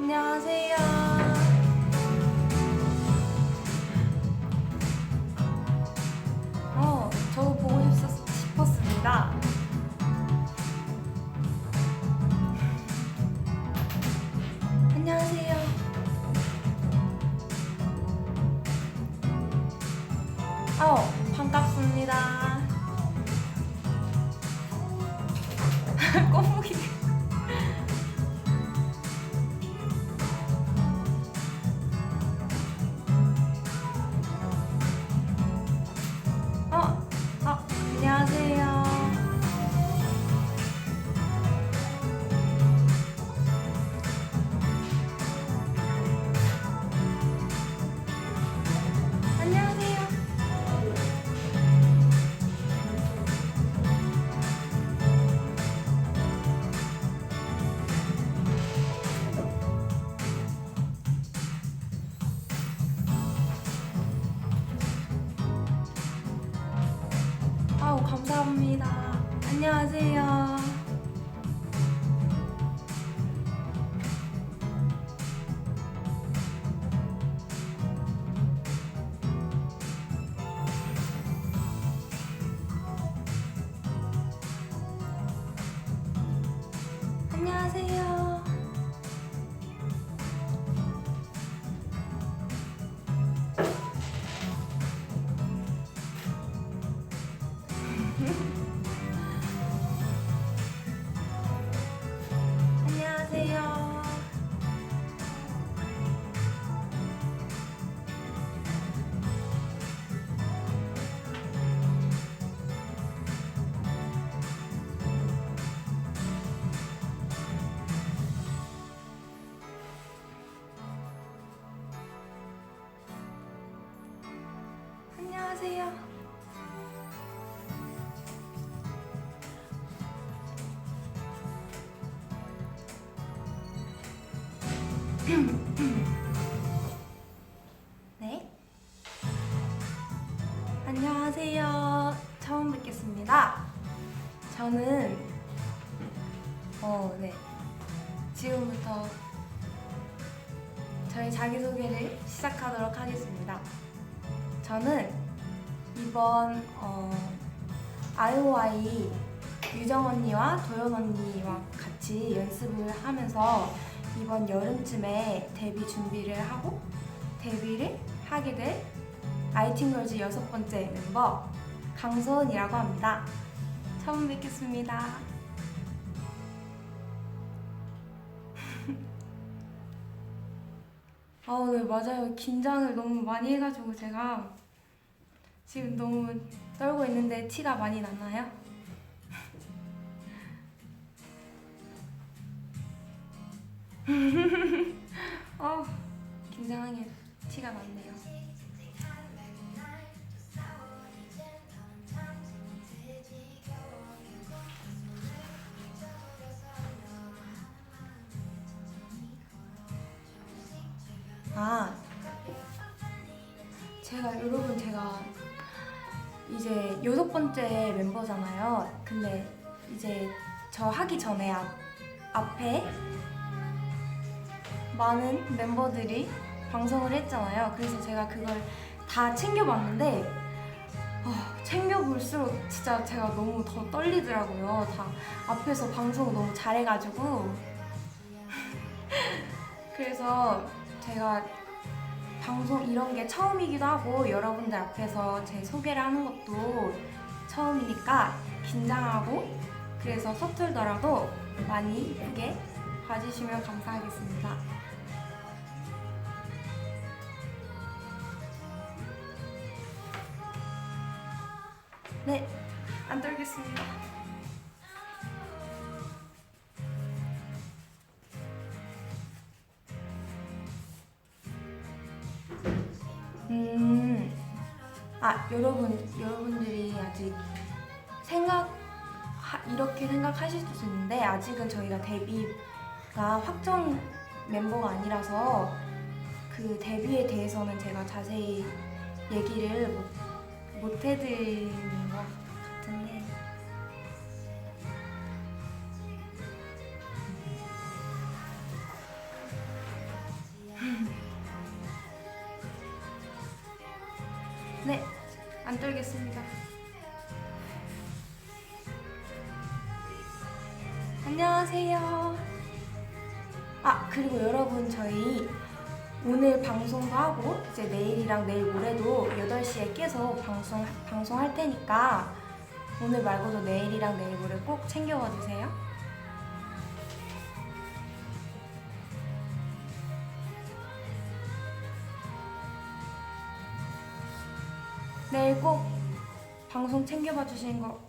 안녕하세요. 저도 보고 싶었습니다. 안녕하세요. 반갑습니다. 꼬북이. 안녕하세요. 안녕하세요. 감사합니다. 안녕하세요. 안녕하세요. 안녕하세요. 안녕하세요. 네. 안녕하세요. 처음 뵙겠습니다. 저는 네. 지금부터 저희 자기소개를 시작하도록 하겠습니다. 저는 이번 IOI 유정 언니와 도연 언니와 같이 연습을 하면서 이번 여름쯤에 데뷔 준비를 하고 데뷔를 하게 될 아이틴걸즈 6번째 멤버 강소은이라고 합니다. 처음 뵙겠습니다. 네, 맞아요. 긴장을 너무 많이 해가지고 제가 지금 너무 떨고 있는데 티가 많이 나나요? 긴장하게 티가 났네요. 제가 이제 6번째 멤버잖아요. 근데 이제 저 하기 전에 앞에 많은 멤버들이 방송을 했잖아요. 그래서 제가 그걸 다 챙겨봤는데 챙겨볼수록 진짜 제가 너무 더 떨리더라고요. 다 앞에서 방송을 너무 잘해가지고 그래서 제가 방송 이런 게 처음이기도 하고 여러분들 앞에서 제 소개를 하는 것도 처음이니까 긴장하고 그래서 서툴더라도 많이 예쁘게 봐주시면 감사하겠습니다. 네, 안 떨겠습니다. 여러분들이 아직 이렇게 생각하실 수 있는데 아직은 저희가 데뷔가 확정 멤버가 아니라서 그 데뷔에 대해서는 제가 자세히 얘기를 못 해드리는 것 같은데 읽어드려야겠습니다. 안녕하세요. 그리고 여러분, 저희 오늘 방송도 하고 이제 내일이랑 내일 모레도 8시에 깨서 방송할 테니까 오늘 말고도 내일이랑 내일 모레 꼭 챙겨와 주세요. 내일 꼭 방송 챙겨봐 주시는 거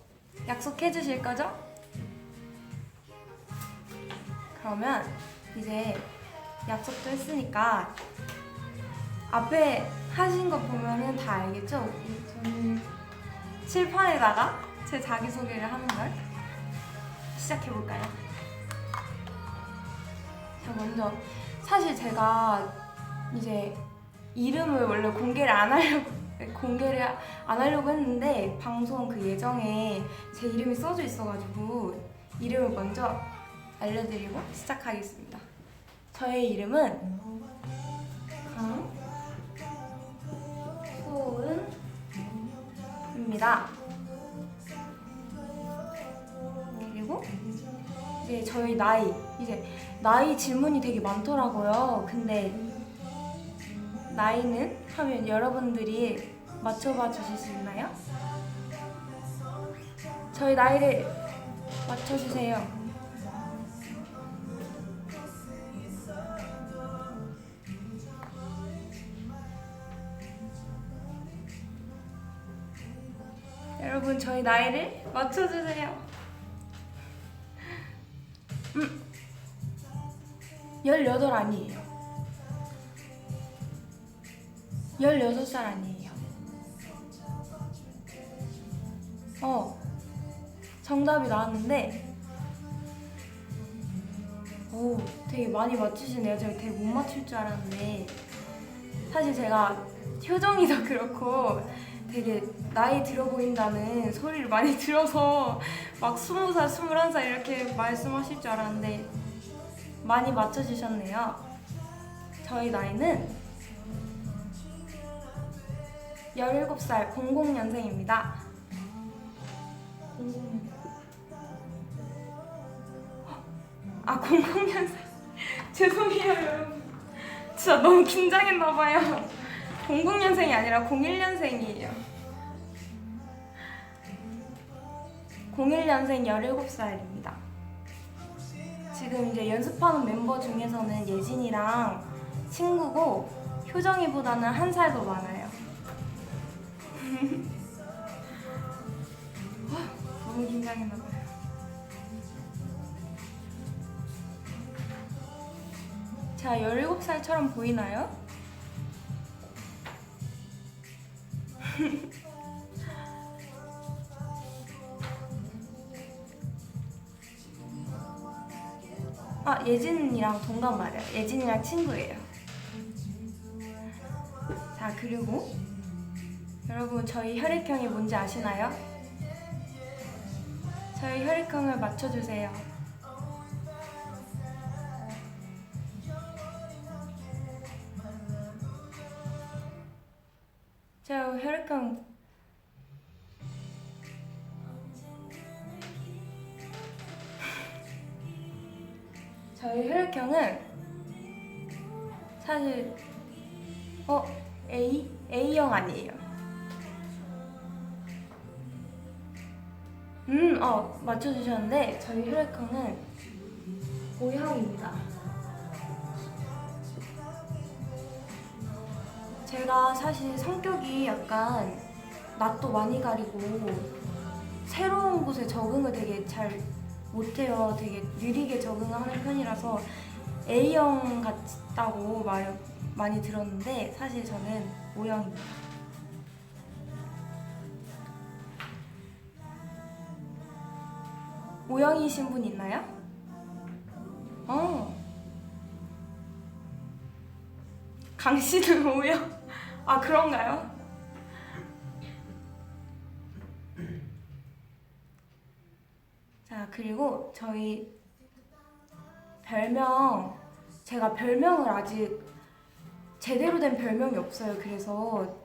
약속해 주실 거죠? 그러면 이제 약속도 했으니까 앞에 하신 거 보면은 다 알겠죠? 저는 칠판에다가 제 자기소개를 하는 걸 시작해볼까요? 자, 먼저 사실 제가 이제 이름을 원래 공개를 안 하려고 했는데 방송 그 예정에 제 이름이 써져 있어가지고 이름을 먼저 알려드리고 시작하겠습니다. 저의 이름은 강소은입니다. 그리고 이제 저희 나이 질문이 되게 많더라고요. 근데 나이는 하면 여러분들이 맞춰봐 주실 수 있나요? 저희 나이를 맞춰주세요. 여러분, 저희 나이를 맞춰주세요. 18 아니에요. 16살 아니에요. 정답이 나왔는데 되게 많이 맞추시네요. 제가 되게 못 맞출 줄 알았는데 사실 제가 표정이 더 그렇고 되게 나이 들어 보인다는 소리를 많이 들어서 막 20살, 21살 이렇게 말씀하실 줄 알았는데 많이 맞춰주셨네요. 저희 나이는 17살 00년생입니다. 00년생. 죄송해요, 여러분. 진짜 너무 긴장했나봐요. 00년생이 아니라 01년생이에요. 01년생 17살입니다. 지금 이제 연습하는 멤버 중에서는 예진이랑 친구고 효정이보다는 1살 더 많아요. 너무 긴장했나봐요. 자, 17살처럼 보이나요? 예진이랑 동갑 말이에요. 예진이랑 친구예요. 자, 그리고 여러분, 저희 혈액형이 뭔지 아시나요? 저희 혈액형을 맞춰주세요. 제가 혈액형 저희 혈액형은 사실 A형 아니에요. 맞춰주셨는데 저희 혈액형은 O형입니다. 제가 사실 성격이 약간 낯도 많이 가리고 새로운 곳에 적응을 되게 잘 못해요. 되게 느리게 적응하는 편이라서 A형 같다고 말 많이 들었는데 사실 저는 O형입니다. O형이신 분 있나요? 강씨는 O형? 그런가요? 자, 그리고 저희 제가 별명을 아직 제대로 된 별명이 없어요. 그래서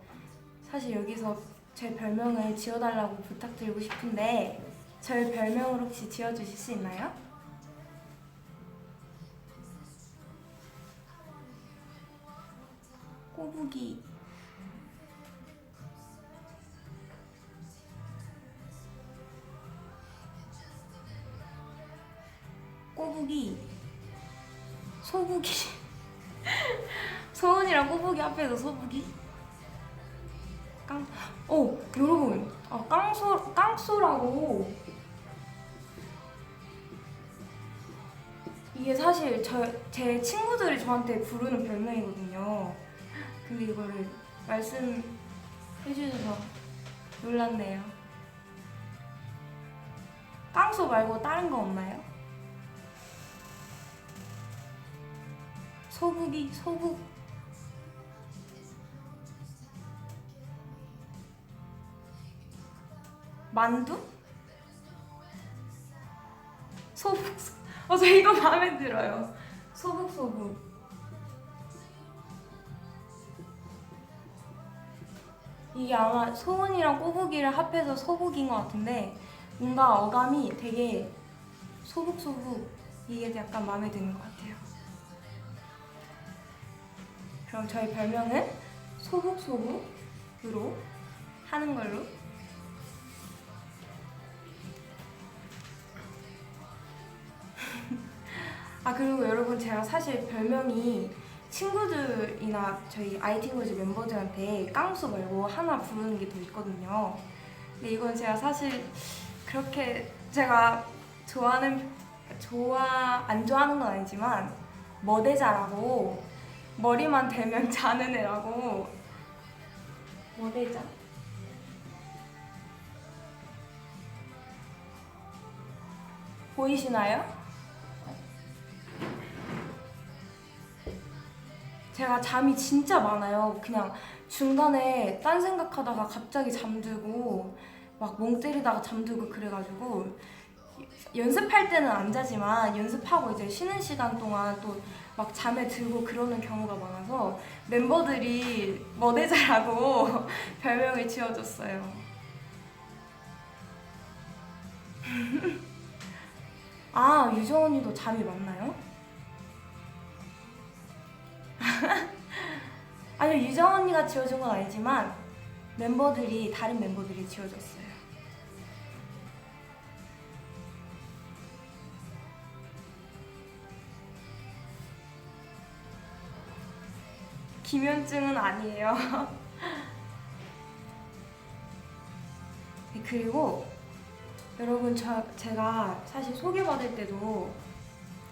사실 여기서 제 별명을 지어달라고 부탁드리고 싶은데 저의 별명을 혹시 지어주실 수 있나요? 꼬부기. 꼬부기. 소부기. 소은이랑 꼬부기 합해서 소부기? 여러분, 깡소라고. 이게 사실 제 친구들이 저한테 부르는 별명이거든요. 근데 이거를 말씀해 주셔서 놀랐네요. 깡소 말고 다른 거 없나요? 소북이, 소북. 만두? 소북. 저 이거 마음에 들어요. 소북소북. 이게 아마 소은이랑 꼬북이를 합해서 소북인 것 같은데 뭔가 어감이 되게 소북소북, 이게 약간 마음에 드는 것 같아요. 그럼 저희 별명은 소북소북으로 하는 걸로. 그리고 여러분, 제가 사실 별명이 친구들이나 저희 IT노즈 멤버들한테 깡수 말고 하나 부르는 게 더 있거든요. 근데 이건 제가 사실 그렇게 제가 안 좋아하는 건 아니지만 머대자라고, 머리만 대면 자는 애라고. 머대자? 보이시나요? 제가 잠이 진짜 많아요. 그냥 중간에 딴 생각하다가 갑자기 잠들고 막 멍 때리다가 잠들고 그래가지고 연습할 때는 안 자지만 연습하고 이제 쉬는 시간 동안 또 막 잠에 들고 그러는 경우가 많아서 멤버들이 머대자라고 별명을 지어줬어요. 유정 언니도 잠이 많나요? 아니요, 유정 언니가 지어준 건 아니지만 다른 멤버들이 지어줬어요. 김현증은 아니에요. 그리고 여러분, 제가 사실 소개받을 때도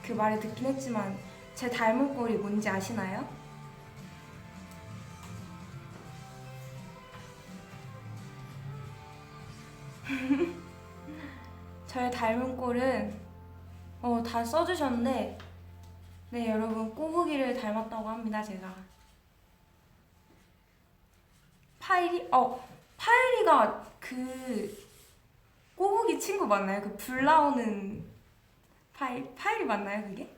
그 말을 듣긴 했지만 제 닮은 꼴이 뭔지 아시나요? 저의 닮은 꼴은 다 써주셨는데, 네, 여러분, 꼬부기를 닮았다고 합니다. 제가 파이리가 그 꼬부기 친구 맞나요? 그 불 나오는 파이리 맞나요, 그게?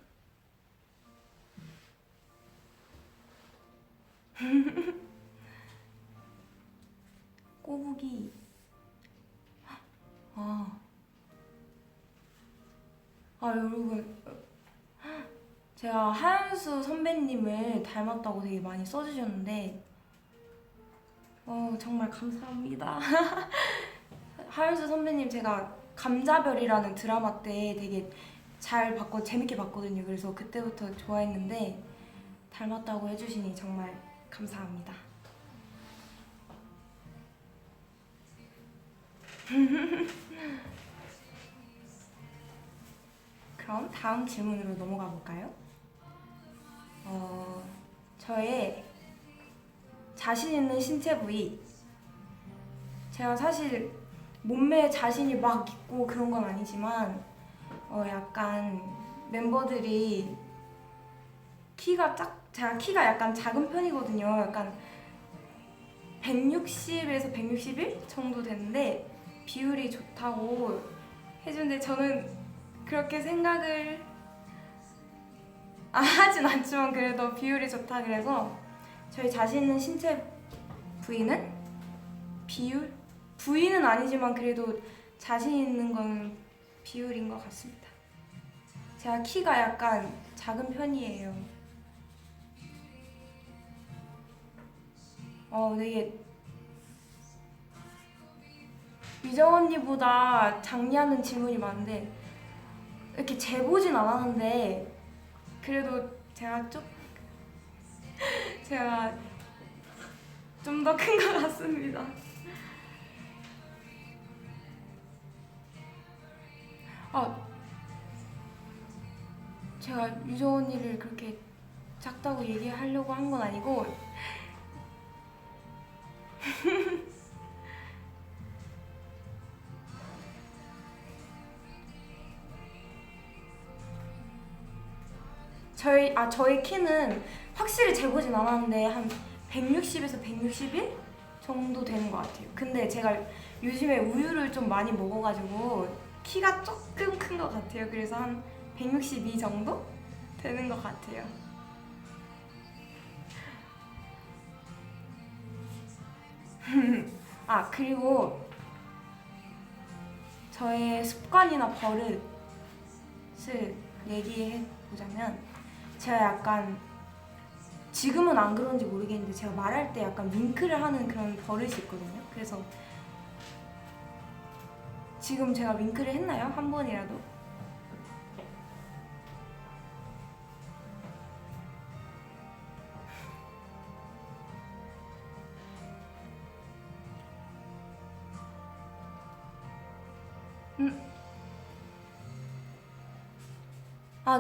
꼬부기. 여러분, 제가 하연수 선배님을 닮았다고 되게 많이 써주셨는데 정말 감사합니다. 하연수 선배님, 제가 감자별이라는 드라마 때 되게 재밌게 봤거든요. 그래서 그때부터 좋아했는데 닮았다고 해주시니 정말 감사합니다. 그럼 다음 질문으로 넘어가 볼까요? 저의 자신 있는 신체 부위. 제가 사실 몸매에 자신이 막 있고 그런 건 아니지만 약간 멤버들이 제가 키가 약간 작은 편이거든요. 약간 160에서 161 정도 되는데 비율이 좋다고 해주는데 저는 그렇게 생각을 하진 않지만 그래도 비율이 좋다 그래서 저희 자신 있는 신체 부위는 비율? V는 아니지만 그래도 자신 있는 건 비율인 것 같습니다. 제가 키가 약간 작은 편이에요. 되게 미정 언니보다 장려하는 질문이 많은데 이렇게 재보진 않았는데 그래도 제가 좀 더 큰 것 같습니다. 제가 유정 언니를 그렇게 작다고 얘기하려고 한 건 아니고 저희 키는 확실히 재보진 않았는데 한 160에서 161 정도 되는 것 같아요. 근데 제가 요즘에 우유를 좀 많이 먹어가지고 키가 조금 큰 것 같아요. 그래서 한 162 정도 되는 것 같아요. 그리고 저의 습관이나 버릇을 얘기해 보자면 제가 약간 지금은 안 그런지 모르겠는데 제가 말할 때 약간 윙크를 하는 그런 버릇이 있거든요. 그래서 지금 제가 윙크를 했나요? 한 번이라도?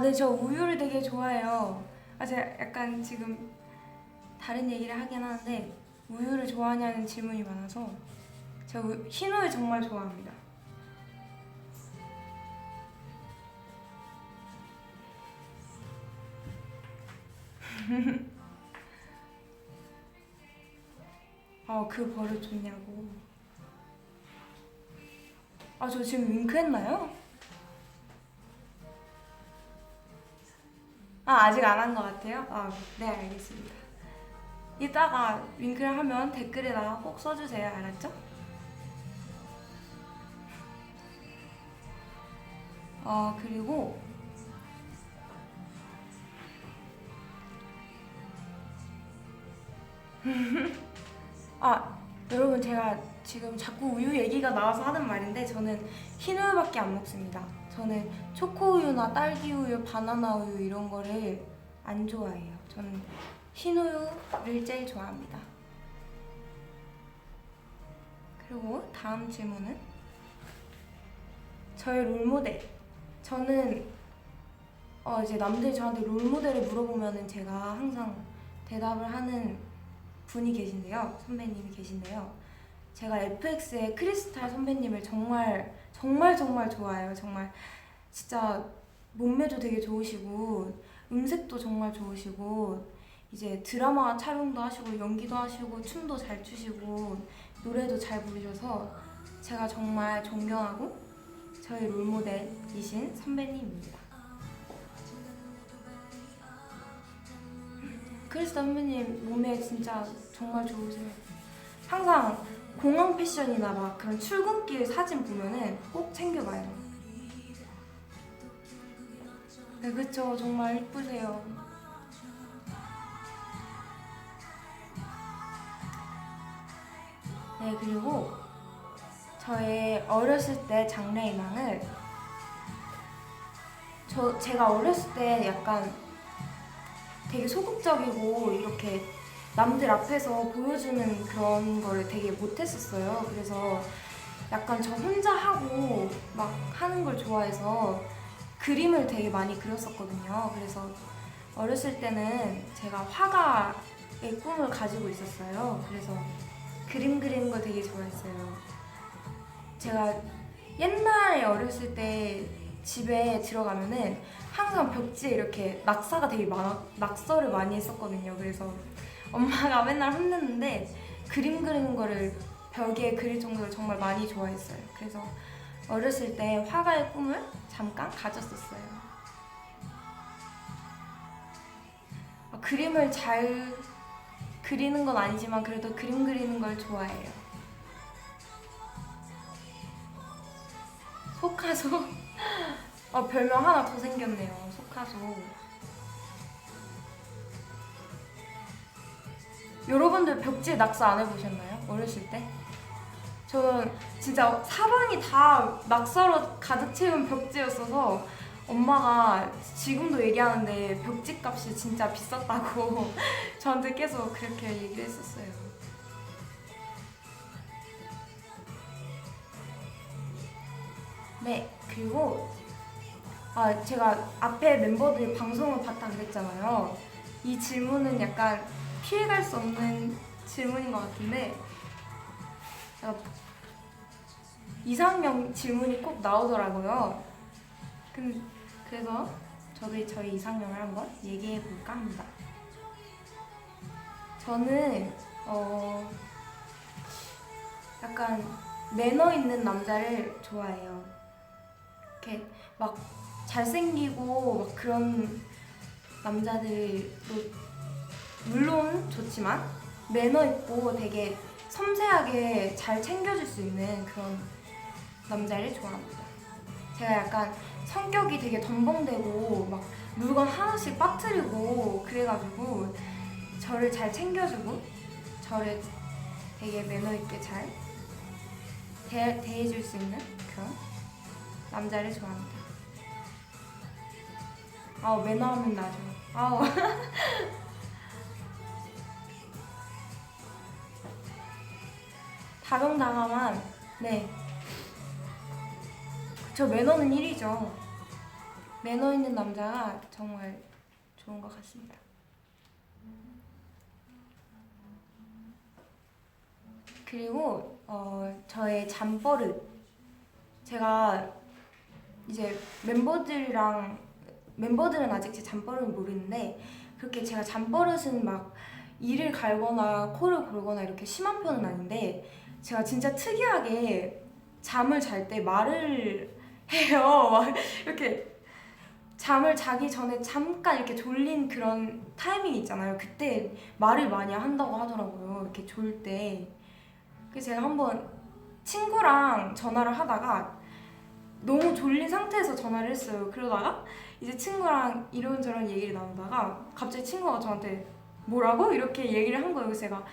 네, 저 우유를 되게 좋아해요. 제가 약간 지금 다른 얘기를 하긴 하는데 우유를 좋아하냐는 질문이 많아서 제가 흰 우유 정말 좋아합니다. 그 버릇 좋냐고. 저 지금 윙크했나요? 아직 안 한 것 같아요? 네, 알겠습니다. 이따가 윙크를 하면 댓글에다가 꼭 써주세요. 알았죠? 그리고 여러분 제가 지금 자꾸 우유 얘기가 나와서 하는 말인데 저는 흰 우유밖에 안 먹습니다. 저는 초코 우유나 딸기 우유, 바나나 우유 이런 거를 안 좋아해요. 저는 흰 우유를 제일 좋아합니다. 그리고 다음 질문은 저의 롤모델. 저는 이제 남들이 저한테 롤모델을 물어보면은 제가 항상 대답을 하는 분이 계신데요. 선배님이 계신데요. 제가 FX의 크리스탈 선배님을 정말 좋아해요. 정말 진짜 몸매도 되게 좋으시고 음색도 정말 좋으시고 이제 드라마 촬영도 하시고 연기도 하시고 춤도 잘 추시고 노래도 잘 부르셔서 제가 정말 존경하고 저의 롤모델이신 선배님입니다. 크리스탈 선배님 몸매 진짜 정말 좋으세요. 항상 공항 패션이나 막 그런 출근길 사진 보면은 꼭 챙겨봐요. 네, 그쵸. 정말 예쁘세요. 네, 그리고 저의 어렸을 때 장래희망을 제가 어렸을 때 약간 되게 소극적이고 이렇게 남들 앞에서 보여주는 그런 거를 되게 못했었어요. 그래서 약간 저 혼자 하고 막 하는 걸 좋아해서 그림을 되게 많이 그렸었거든요. 그래서 어렸을 때는 제가 화가의 꿈을 가지고 있었어요. 그래서 그림 그리는 걸 되게 좋아했어요. 제가 옛날에 어렸을 때 집에 들어가면은 항상 벽지에 이렇게 낙서가 되게 낙서를 많이 했었거든요. 그래서 엄마가 맨날 혼냈는데 그림 그리는 거를 벽에 그릴 정도로 정말 많이 좋아했어요. 그래서 어렸을 때 화가의 꿈을 잠깐 가졌었어요. 그림을 잘 그리는 건 아니지만 그래도 그림 그리는 걸 좋아해요. 속하소. 별명 하나 더 생겼네요. 속하소. 여러분들 벽지에 낙서 안 해보셨나요? 어렸을 때? 저는 진짜 사방이 다 낙서로 가득 채운 벽지였어서 엄마가 지금도 얘기하는데 벽지 값이 진짜 비쌌다고 저한테 계속 그렇게 얘기를 했었어요. 네, 그리고 제가 앞에 멤버들 방송을 봤다 그랬잖아요. 이 질문은 약간 피해갈 수 없는 질문인 것 같은데 이상형 질문이 꼭 나오더라고요. 그래서 저도 저희 이상형을 한번 얘기해 볼까 합니다. 저는 약간 매너 있는 남자를 좋아해요. 이렇게 막 잘생기고 막 그런 남자들도 물론 좋지만 매너 있고 되게 섬세하게 잘 챙겨줄 수 있는 그런 남자를 좋아합니다. 제가 약간 성격이 되게 덤벙대고 막 물건 하나씩 빠뜨리고 그래가지고 저를 잘 챙겨주고 저를 되게 매너 있게 잘 대해줄 수 있는 그런 남자를 좋아합니다. 매너하면 나죠. 다정다감한, 네. 저 매너는 1위죠. 매너 있는 남자가 정말 좋은 것 같습니다. 그리고 저의 잠버릇. 제가 이제 멤버들은 아직 제 잠버릇을 모르는데 그렇게 제가 잠버릇은 막 이를 갈거나 코를 골거나 이렇게 심한 편은 아닌데 제가 진짜 특이하게 잠을 잘 때 말을 해요. 막 이렇게 잠을 자기 전에 잠깐 이렇게 졸린 그런 타이밍 있잖아요. 그때 말을 많이 한다고 하더라고요. 이렇게 졸 때. 그래서 제가 한번 친구랑 전화를 하다가 너무 졸린 상태에서 전화를 했어요. 그러다가 이제 친구랑 이런저런 얘기를 나누다가 갑자기 친구가 저한테 뭐라고? 이렇게 얘기를 한 거예요. 그래서 제가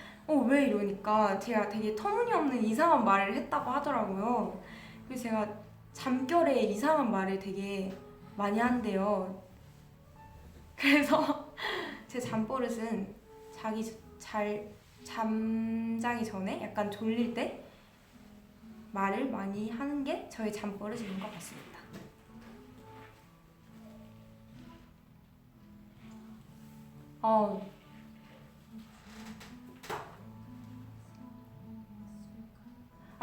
왜 이러니까 제가 되게 터무니없는 이상한 말을 했다고 하더라고요. 그래서 제가 잠결에 이상한 말을 되게 많이 한대요. 그래서 제 잠버릇은 잠자기 전에 약간 졸릴 때 말을 많이 하는 게 저의 잠버릇인 것 같습니다.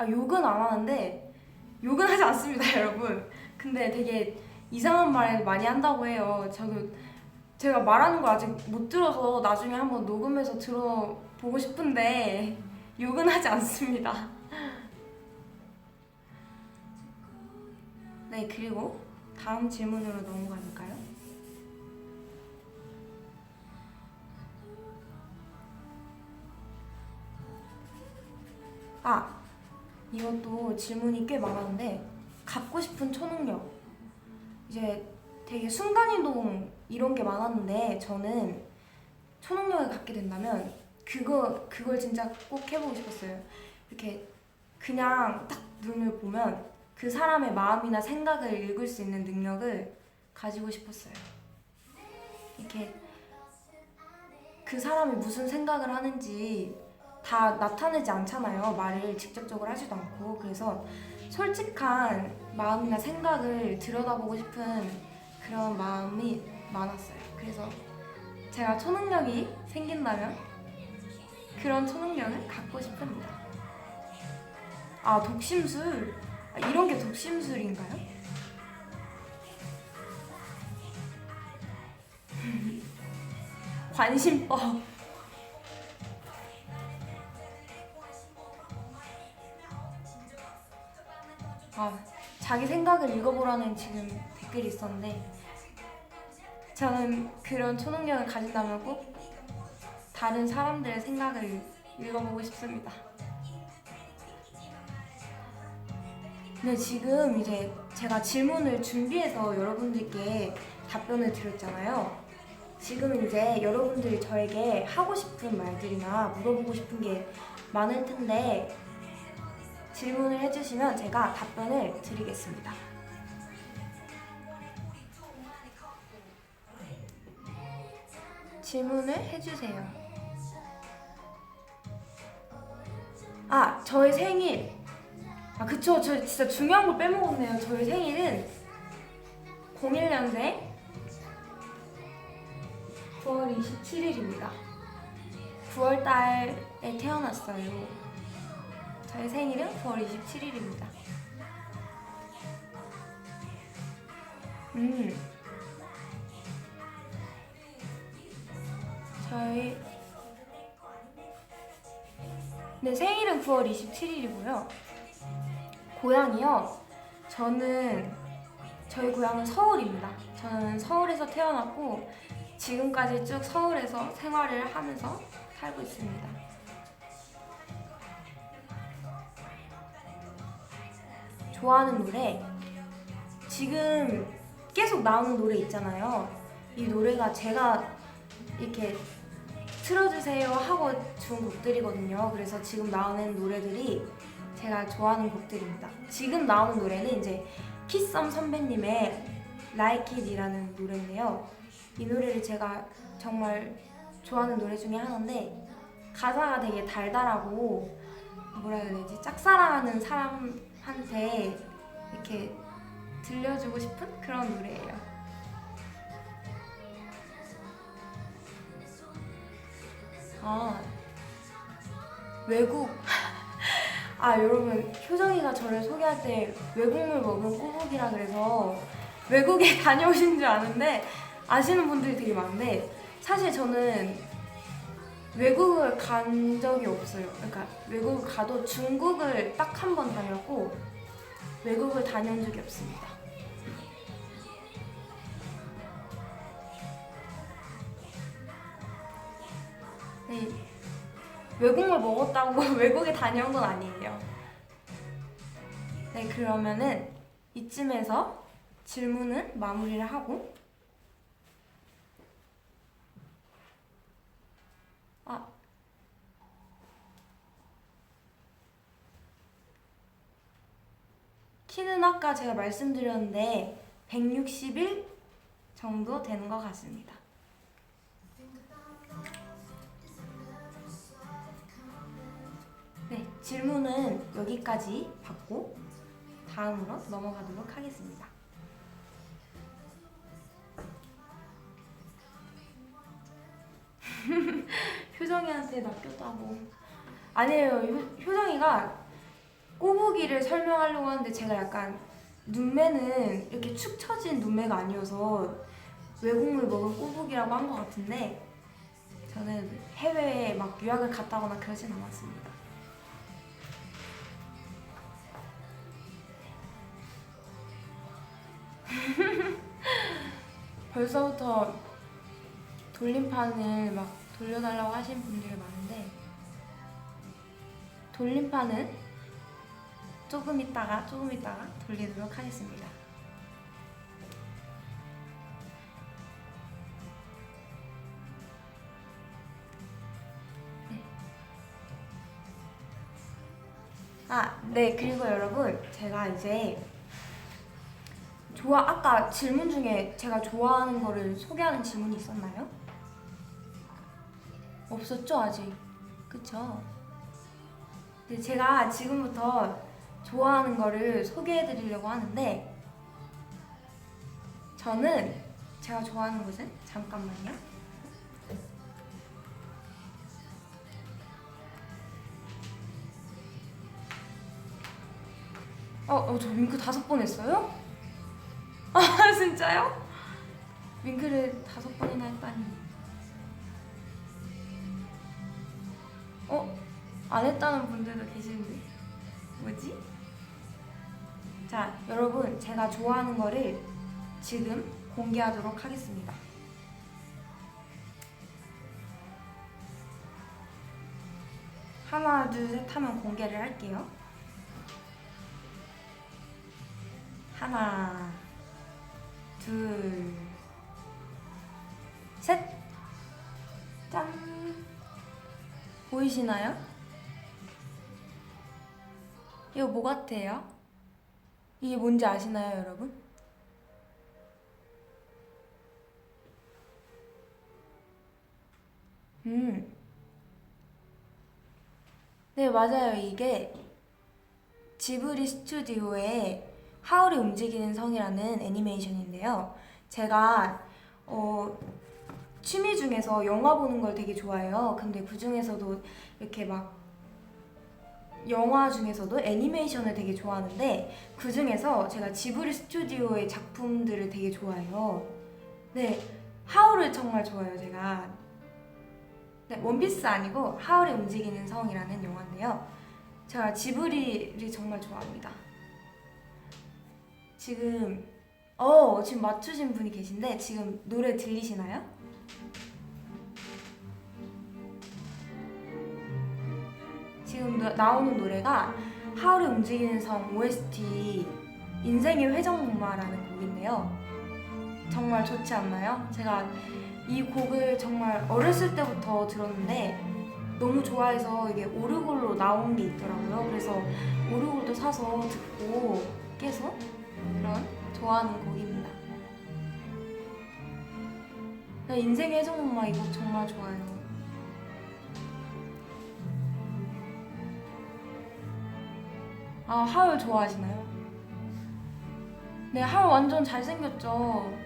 욕은 안 하는데 욕은 하지 않습니다, 여러분. 근데 되게 이상한 말 많이 한다고 해요. 제가 말하는 걸 아직 못 들어서 나중에 한번 녹음해서 들어보고 싶은데 욕은 하지 않습니다. 네, 그리고 다음 질문으로 넘어갈까요? 이것도 질문이 꽤 많았는데 갖고 싶은 초능력. 이제 되게 순간이동 이런 게 많았는데 저는 초능력을 갖게 된다면 그걸 진짜 꼭 해보고 싶었어요. 이렇게 그냥 딱 눈을 보면 그 사람의 마음이나 생각을 읽을 수 있는 능력을 가지고 싶었어요. 이렇게 그 사람이 무슨 생각을 하는지 다 나타내지 않잖아요. 말을 직접적으로 하지도 않고. 그래서 솔직한 마음이나 생각을 들여다보고 싶은 그런 마음이 많았어요. 그래서 제가 초능력이 생긴다면 그런 초능력을 갖고 싶습니다. 독심술. 이런 게 독심술인가요? 관심법. 자기 생각을 읽어보라는 지금 댓글이 있었는데 저는 그런 초능력을 가진다면 꼭 다른 사람들의 생각을 읽어보고 싶습니다. 네, 지금 이제 제가 질문을 준비해서 여러분들께 답변을 드렸잖아요. 지금 이제 여러분들이 저에게 하고 싶은 말들이나 물어보고 싶은 게 많을 텐데 질문을 해주시면 제가 답변을 드리겠습니다. 질문을 해주세요. 아, 저의 생일. 아, 그쵸. 저 진짜 중요한 걸 빼먹었네요. 저의 생일은 01년생 9월 27일입니다. 9월 달에 태어났어요. 저의 생일은 9월 27일입니다. 저희 네, 생일은 9월 27일이고요. 고향이요. 저희 고향은 서울입니다. 저는 서울에서 태어났고 지금까지 쭉 서울에서 생활을 하면서 살고 있습니다. 좋아하는 노래, 지금 계속 나오는 노래 있잖아요. 이 노래가 제가 이렇게 틀어주세요 하고 준 곡들이거든요. 그래서 지금 나오는 노래들이 제가 좋아하는 곡들입니다. 지금 나오는 노래는 이제 키썸 선배님의 Like It이라는 노래인데요. 이 노래를 제가 정말 좋아하는 노래 중에 하나인데 가사가 되게 달달하고 뭐라 해야 되지? 짝사랑하는 사람한테 이렇게 들려주고 싶은 그런 노래예요. 아, 외국. 아, 여러분, 효정이가 저를 소개할 때 외국물 먹은 꼬북이라 그래서 외국에 다녀오신 줄 아는데 아시는 분들이 되게 많은데 사실 저는 외국을 간 적이 없어요. 그러니까 외국을 가도 중국을 딱 한 번 다녔고 외국을 다녀온 적이 없습니다. 네, 외국물 먹었다고 외국에 다녀온 건 아니에요. 네, 그러면은 이쯤에서 질문은 마무리를 하고 키는 아까 제가 말씀드렸는데 161 정도 되는 것 같습니다. 네, 질문은 여기까지 받고 다음으로 넘어가도록 하겠습니다. 효정이한테 낚였다고. 아니에요. 효정이가 꼬부기를 설명하려고 하는데 제가 약간 눈매는 이렇게 축 처진 눈매가 아니어서 외국물 먹은 꼬부기라고 한 것 같은데 저는 해외에 막 유학을 갔다거나 그러진 않았습니다. 벌써부터 돌림판을 막 돌려달라고 하시는 분들이 많은데 돌림판은 조금 있다가 돌리도록 하겠습니다. 네. 네, 그리고 여러분 제가 이제 아까 질문 중에 제가 좋아하는 거를 소개하는 질문이 있었나요? 없었죠, 아직. 그쵸? 네, 제가 지금부터 좋아하는 거를 소개해 드리려고 하는데 저는 제가 좋아하는 것은 잠깐만요. 저 윙크 5번 했어요? 아, 진짜요? 윙크를 5번이나 했다니. 안 했다는 분들도 계시는데 뭐지? 자, 여러분 제가 좋아하는 거를 지금 공개하도록 하겠습니다. 하나, 둘, 셋 하면 공개를 할게요. 하나, 둘, 셋. 짠. 보이시나요? 이거 뭐 같아요? 이게 뭔지 아시나요, 여러분? 네, 맞아요. 이게 지브리 스튜디오의 하울의 움직이는 성이라는 애니메이션인데요. 제가 취미 중에서 영화 보는 걸 되게 좋아해요. 근데 그 중에서도 이렇게 막 영화 중에서도 애니메이션을 되게 좋아하는데 그 중에서 제가 지브리 스튜디오의 작품들을 되게 좋아해요. 네, 하울을 정말 좋아해요, 제가. 네, 원피스 아니고 하울의 움직이는 성이라는 영화인데요. 제가 지브리를 정말 좋아합니다. 지금 지금 맞추신 분이 계신데 지금 노래 들리시나요? 지금 나오는 노래가 하울의 움직이는 성 OST 인생의 회전목마라는 곡인데요. 정말 좋지 않나요? 제가 이 곡을 정말 어렸을 때부터 들었는데 너무 좋아해서 이게 오르골로 나온 게 있더라고요. 그래서 오르골도 사서 듣고 계속 그런 좋아하는 곡입니다. 인생의 회전목마 이 곡 정말 좋아요. 아, 하울 좋아하시나요? 네, 하울 완전 잘생겼죠?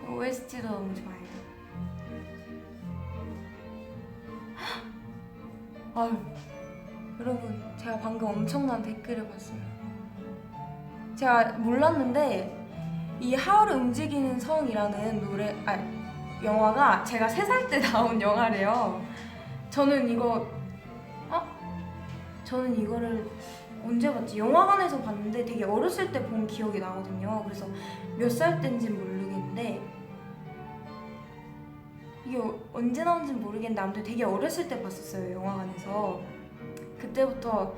OST도 너무 좋아해요. 아유, 여러분, 제가 방금 엄청난 댓글을 봤어요. 제가 몰랐는데 이 하울의 움직이는 성이라는 영화가 제가 3살 때 나온 영화래요. 저는 이거를 언제 봤지? 영화관에서 봤는데 되게 어렸을 때 본 기억이 나거든요. 그래서 몇 살 때인지는 모르겠는데 이게 언제 나온지는 모르겠는데 아무튼 되게 어렸을 때 봤었어요, 영화관에서. 그때부터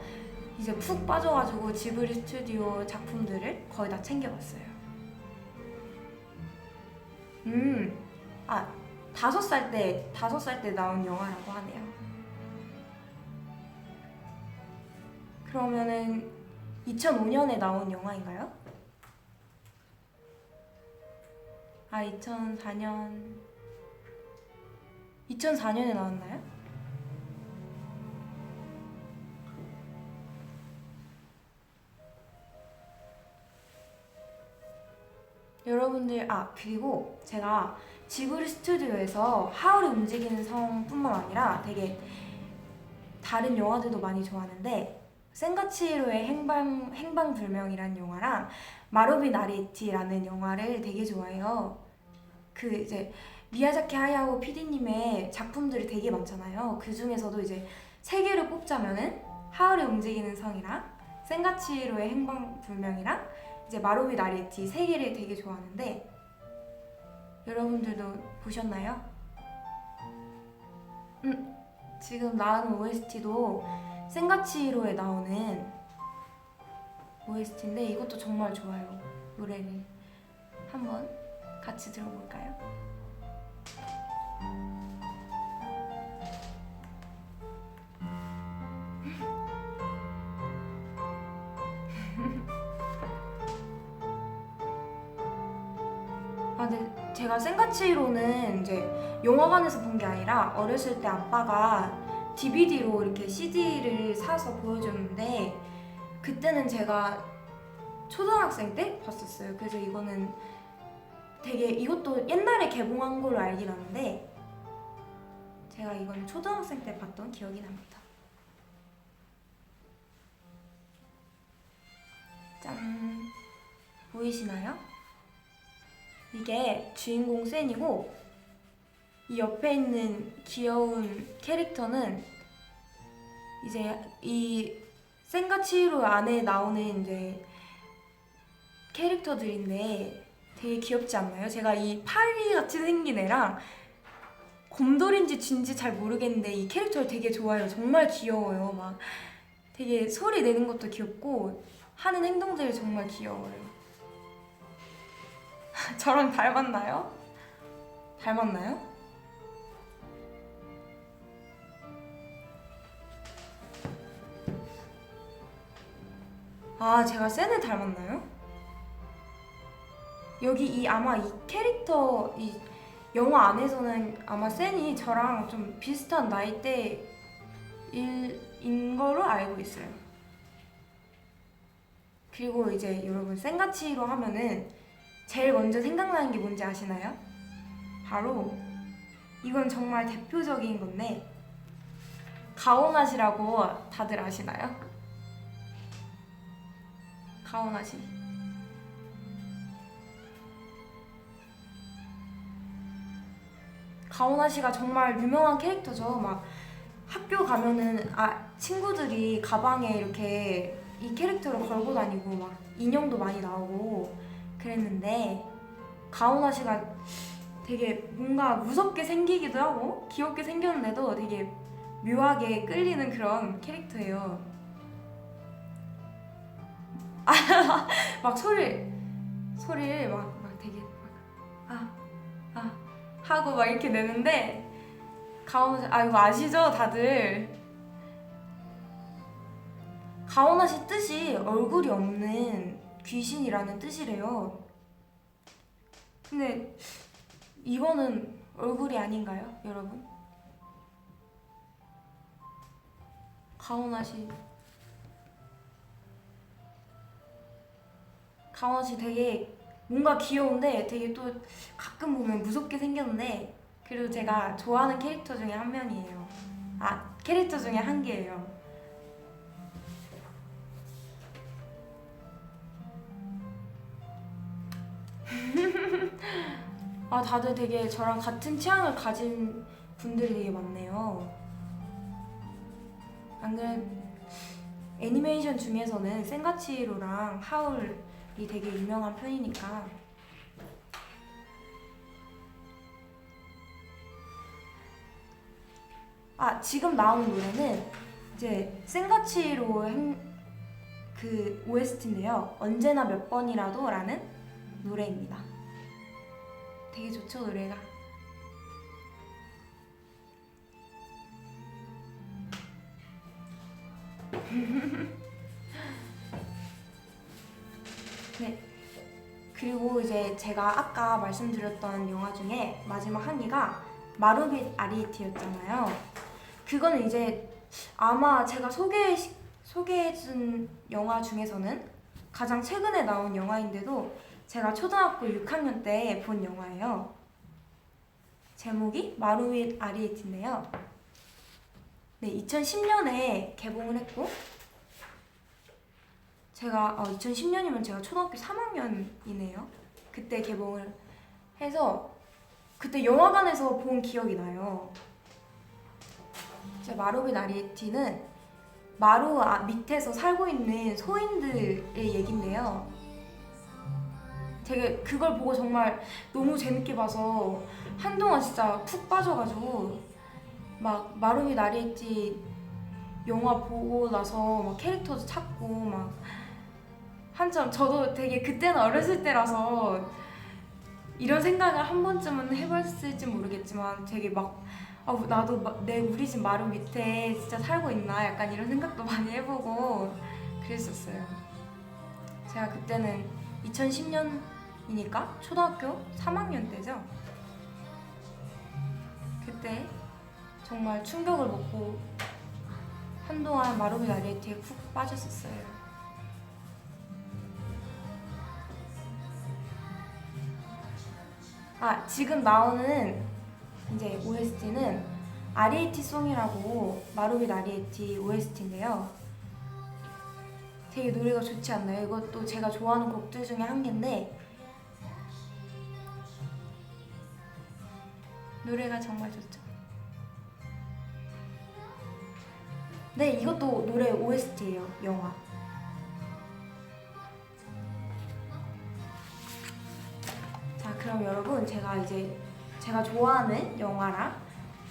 이제 푹 빠져가지고 지브리 스튜디오 작품들을 거의 다 챙겨봤어요. 5살 때 나온 영화라고 하네요. 그러면은 2005년에 나온 영화인가요? 2004년에 나왔나요? 여러분들, 그리고 제가 지브리 스튜디오에서 하울의 움직이는 성뿐만 아니라 되게 다른 영화들도 많이 좋아하는데 센가치히로의 행방불명이라는 영화랑 마루비 나리에티라는 영화를 되게 좋아해요. 그 이제 미야자키 하야오 PD님의 작품들이 되게 많잖아요. 그 중에서도 이제 3개를 꼽자면은 하울의 움직이는 성이랑 센가치히로의 행방불명이랑 이제 마루비 나리에티 3개를 되게 좋아하는데 여러분들도 보셨나요? 지금 나오는 OST도 센가치히로에 나오는 OST인데 이것도 정말 좋아요. 노래를 한번 같이 들어볼까요? 근데 제가 센가치히로는 이제 영화관에서 본 게 아니라 어렸을 때 아빠가 DVD로 이렇게 CD를 사서 보여줬는데 그때는 제가 초등학생 때 봤었어요. 그래서 이거는 이것도 옛날에 개봉한 걸로 알긴 하는데 제가 이건 초등학생 때 봤던 기억이 납니다. 짠! 보이시나요? 이게 주인공 센이고 이 옆에 있는 귀여운 캐릭터는 이제 이 센가치히로 안에 나오는 이제 캐릭터들인데 되게 귀엽지 않나요? 제가 이 파리 같이 생긴 애랑 곰돌인지 쥐인지 잘 모르겠는데 이 캐릭터를 되게 좋아해요. 정말 귀여워요. 막 되게 소리 내는 것도 귀엽고 하는 행동들이 정말 귀여워요. 저랑 닮았나요? 닮았나요? 아, 제가 센을 닮았나요? 여기 아마 이 캐릭터 이 영화 안에서는 아마 센이 저랑 좀 비슷한 나이대인 거로 알고 있어요. 그리고 이제 여러분 센가치로 하면은 제일 먼저 생각나는 게 뭔지 아시나요? 바로 이건 정말 대표적인 건데 가오나시라고 다들 아시나요? 가오나시. 가오나시가 정말 유명한 캐릭터죠. 막 학교 가면은 친구들이 가방에 이렇게 이 캐릭터를 걸고 다니고 막 인형도 많이 나오고 그랬는데 가오나시가 되게 뭔가 무섭게 생기기도 하고 귀엽게 생겼는데도 되게 묘하게 끌리는 그런 캐릭터예요. 막 소리를 막 되게 하고 막 이렇게 내는데 가오나시 이거 아시죠 다들? 가오나시 뜻이 얼굴이 없는 귀신이라는 뜻이래요. 근데 이거는 얼굴이 아닌가요, 여러분? 가오나시 되게 뭔가 귀여운데 되게 또 가끔 보면 무섭게 생겼는데 그리고 제가 좋아하는 캐릭터 중에 한 명이에요. 캐릭터 중에 한 개예요. 다들 되게 저랑 같은 취향을 가진 분들이 되게 많네요. 안 그래도 애니메이션 중에서는 센가치로랑 하울이 되게 유명한 편이니까. 지금 나온 노래는 이제 센가치로 그 OST인데요. 언제나 몇 번이라도 라는 노래입니다. 되게 좋죠, 노래가. 네. 그리고 이제 제가 아까 말씀드렸던 영화 중에 마지막 한 개가 마루빗 아리에티였잖아요. 그거는 이제 아마 제가 소개해준 영화 중에서는 가장 최근에 나온 영화인데도 제가 초등학교 6학년 때 본 영화예요. 제목이 마루빗 아리에티인데요. 네, 2010년에 개봉을 했고 제가 2010년이면 제가 초등학교 3학년이네요. 그때 개봉을 해서 그때 영화관에서 본 기억이 나요. 제 마루빗 아리에티는 마루 밑에서 살고 있는 소인들의 얘긴데요. 되게 그걸 보고 정말 너무 재밌게 봐서 한동안 진짜 푹 빠져가지고 막 마루빗 아리에티 영화 보고 나서 막 캐릭터도 찾고 막 한참 저도 되게 그때는 어렸을 때라서 이런 생각을 한 번쯤은 해봤을지 모르겠지만 되게 막 나도 우리 집 마루 밑에 진짜 살고 있나 약간 이런 생각도 많이 해보고 그랬었어요. 제가 그때는 2010년이니까 초등학교 3학년 때죠. 그때 정말 충격을 먹고 한동안 마루빗 아리에티에 푹 빠졌었어요. 지금 나오는 이제 OST는 아리에티 송이라고 마루빗 아리에티 OST인데요. 되게 노래가 좋지 않나요? 이것도 제가 좋아하는 곡들 중에 한 개인데 노래가 정말 좋죠. 네, 이것도 노래 OST예요, 영화. 자, 그럼 여러분 제가 좋아하는 영화랑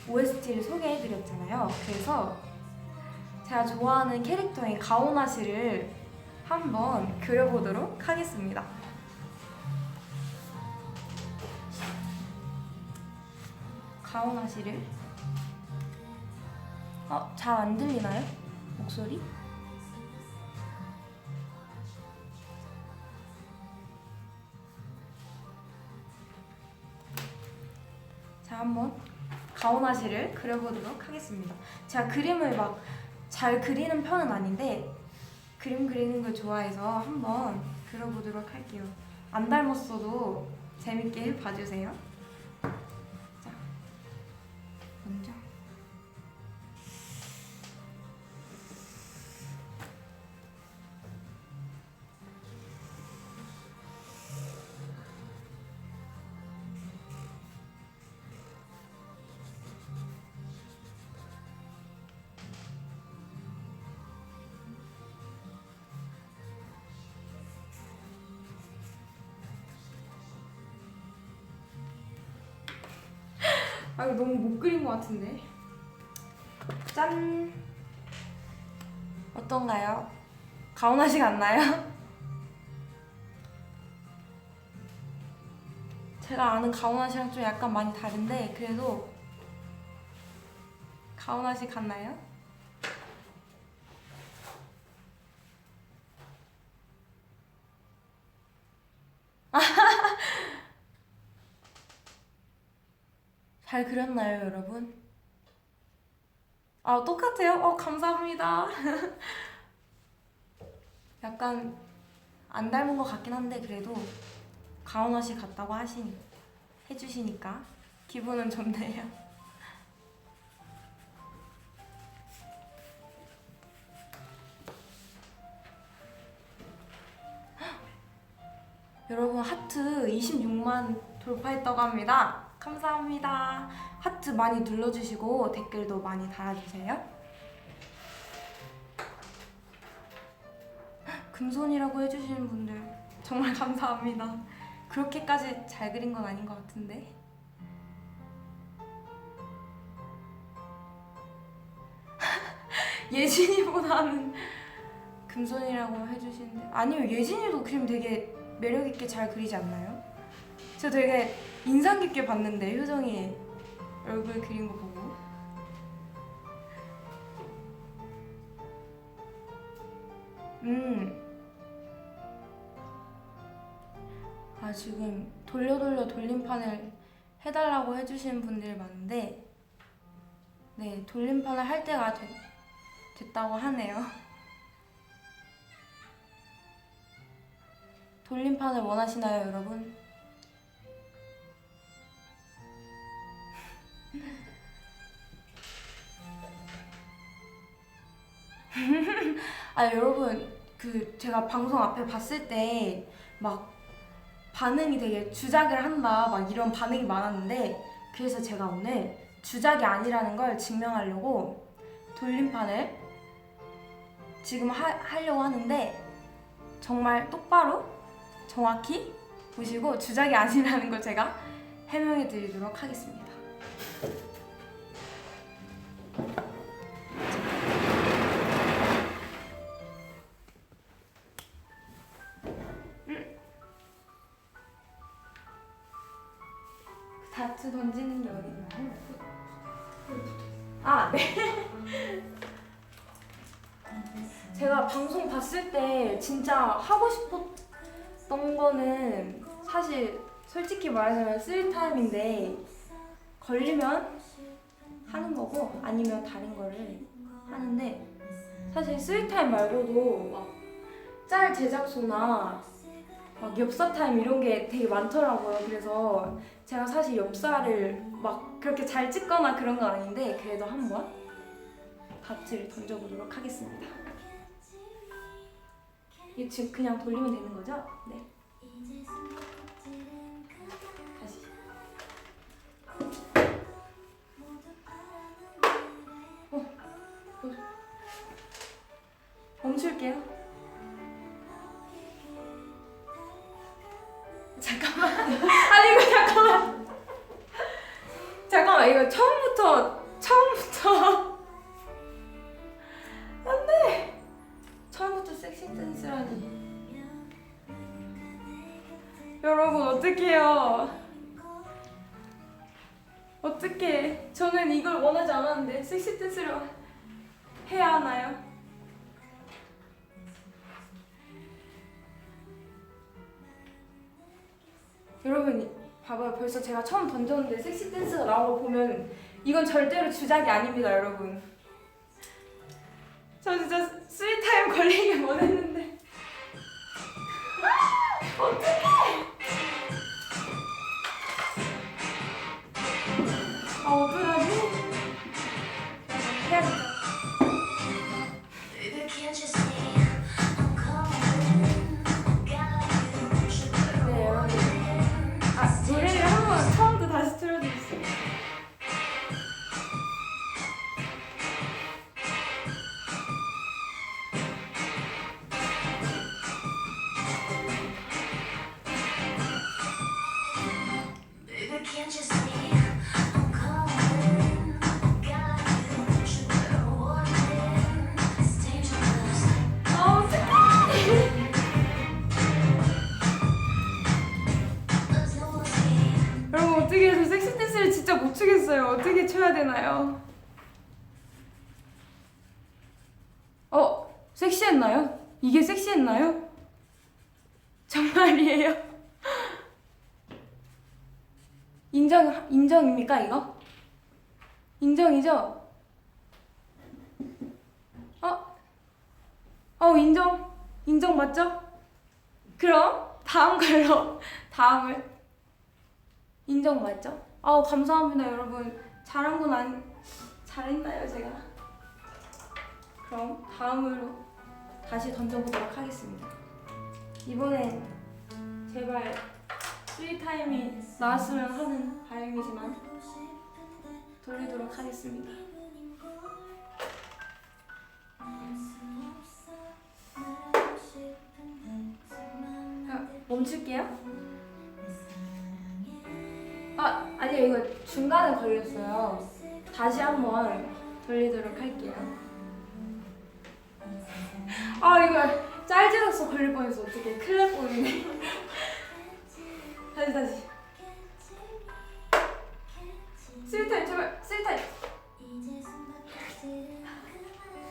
OST를 소개해드렸잖아요. 그래서 제가 좋아하는 캐릭터인 가오나시를 한번 그려보도록 하겠습니다. 가오나시를 잘 안 들리나요? 목소리? 자, 한번 가오나시를 그려보도록 하겠습니다. 제가 그림을 막 잘 그리는 편은 아닌데 그림 그리는 걸 좋아해서 한번 그려보도록 할게요. 안 닮았어도 재밌게 봐주세요. 자, 먼저 이거 너무 못 그린 것 같은데. 짠! 어떤가요? 가오나시 같나요? 제가 아는 가오나시랑 좀 약간 많이 다른데 그래도 가오나시 같나요? 잘 그렸나요, 여러분? 똑같아요? 감사합니다. 약간 안 닮은 것 같긴 한데 그래도 가오나시 같다고 해주시니까 기분은 좋네요. 여러분, 하트 26만 돌파했다고 합니다. 감사합니다. 하트 많이 눌러주시고 댓글도 많이 달아주세요. 금손이라고 해주시는 분들 정말 감사합니다. 그렇게까지 잘 그린 건 아닌 것 같은데. 예진이보다는 금손이라고 해주시는데 아니요, 예진이도 그림 되게 매력있게 잘 그리지 않나요? 저 되게 인상 깊게 봤는데 효정이 얼굴 그린 거 보고. 지금 돌림판을 해달라고 해주시는 분들이 많은데 네, 돌림판을 할 때가 됐다고 하네요. 돌림판을 원하시나요, 여러분? 여러분, 제가 방송 앞에 봤을 때 막 반응이 되게 주작을 한다 막 이런 반응이 많았는데 그래서 제가 오늘 주작이 아니라는 걸 증명하려고 돌림판을 지금 하려고 하는데 정말 똑바로 정확히 보시고 주작이 아니라는 걸 제가 해명해 드리도록 하겠습니다. 다트 던지는 게 어딨나요? 네. 제가 방송 봤을 때 진짜 하고 싶었던 거는 사실 솔직히 말하자면 쓰리타임인데 걸리면 하는 거고 아니면 다른 거를 하는데 사실 쓰리타임 말고도 막 짤 제작소나 막 엽사 타임 이런 게 되게 많더라고요. 그래서 제가 사실 엽사를 막 그렇게 잘 찍거나 그런 건 아닌데 그래도 한번 다트를 던져보도록 하겠습니다. 이거 지금 그냥 돌리면 되는 거죠? 네. 다시. 멈출게요. 잠깐만. 이거 잠깐만. 이거 처음부터 안돼. 처음부터 섹시 섹시 댄스라니. 여러분 어떡해요? 어떡해. 저는 이걸 원하지 않았는데 섹시 댄스를 해야 하나요? 여러분 봐봐요. 벌써 제가 처음 던졌는데 섹시 댄스가 나온 거 보면 이건 절대로 주작이 아닙니다, 여러분. 저 진짜 스윗타임 걸리길 원했는데. 어떡해! 아, 어떡하지? 해야겠다. 네, 여러분. 아, 노래를 한번 처음부터 다시 틀어드릴게요. 여러분 어떻게 해서 섹시 댄스를 진짜 못 추겠어요. 어떻게 춰야 되나요? 섹시했나요? 이게 섹시했나요? 정말이에요? 인정입니까 이거? 인정이죠? 인정 맞죠? 그럼 다음 걸로 다음을 인정 맞죠? 감사합니다 여러분. 잘한 건 아니 잘했나요 제가? 그럼 다음으로 다시 던져보도록 하겠습니다. 이번엔 제발 스윗타임이 나왔으면 하는 바람이지만 돌리도록 하겠습니다. 멈출게요. 아니요, 이거 중간에 걸렸어요. 다시 한번 돌리도록 할게요. 이거 짤지어서 걸릴 뻔했어. 어떻게 큰일 날 뻔했네. 다시. 스윗타임 제발, 스윗타임.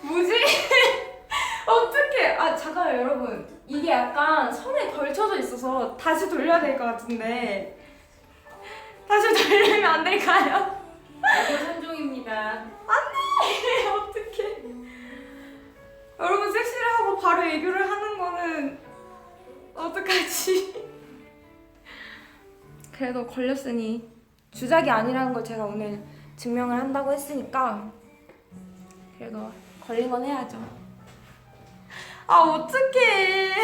뭐지? 어떡해. 잠깐만요 여러분. 이게 약간 선에 걸쳐져 있어서 다시 돌려야 될 것 같은데 다시 돌리면 안 될까요? 이거 선종입니다. 안돼. 어떡해. 여러분 섹시를 하고 바로 애교를 하는 거는 어떡하지? 그래도 걸렸으니 주작이 아니라는 걸 제가 오늘 증명을 한다고 했으니까 그래도 걸린 건 해야죠. 어떡해.